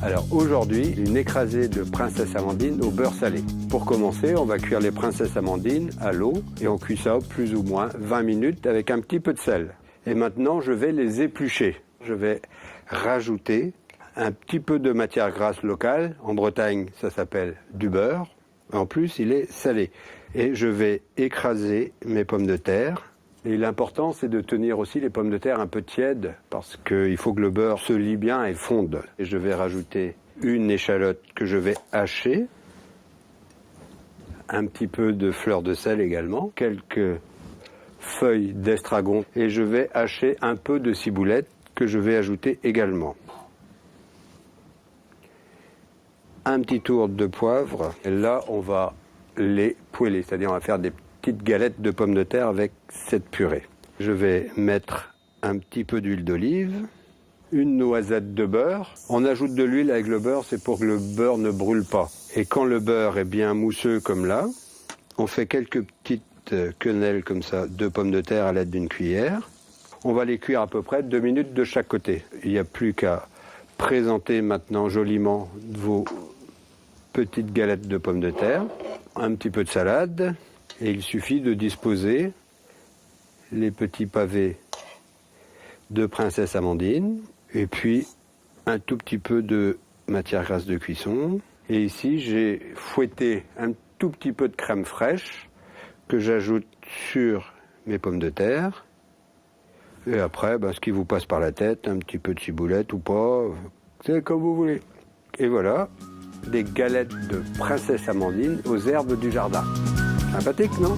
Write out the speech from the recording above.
Alors aujourd'hui, une écrasée de princesse amandine au beurre salé. Pour commencer, on va cuire les princesses amandines à l'eau et on cuit ça plus ou moins 20 minutes avec un petit peu de sel. Et maintenant, je vais les éplucher. Je vais rajouter un petit peu de matière grasse locale. En Bretagne, ça s'appelle du beurre. En plus, il est salé. Et je vais écraser mes pommes de terre. Et l'important, c'est de tenir aussi les pommes de terre un peu tièdes parce qu'il faut que le beurre se lie bien et fonde. Et je vais rajouter une échalote que je vais hacher, un petit peu de fleur de sel également, quelques feuilles d'estragon et je vais hacher un peu de ciboulette que je vais ajouter également. Un petit tour de poivre. Et là, on va les poêler, c'est-à-dire on va faire des petites galettes de pommes de terre avec cette purée. Je vais mettre un petit peu d'huile d'olive, une noisette de beurre. On ajoute de l'huile avec le beurre, c'est pour que le beurre ne brûle pas. Et quand le beurre est bien mousseux comme là, on fait quelques petites quenelles comme ça de pommes de terre à l'aide d'une cuillère. On va les cuire à peu près 2 minutes de chaque côté. Il n'y a plus qu'à présenter maintenant joliment vos petites galettes de pommes de terre, un petit peu de salade. Et il suffit de disposer les petits pavés de princesse amandine et puis un tout petit peu de matière grasse de cuisson. Et ici, j'ai fouetté un tout petit peu de crème fraîche que j'ajoute sur mes pommes de terre. Et après, ce qui vous passe par la tête, un petit peu de ciboulette ou pas, c'est comme vous voulez. Et voilà, des galettes de princesse amandine aux herbes du jardin. Sympathique, non ?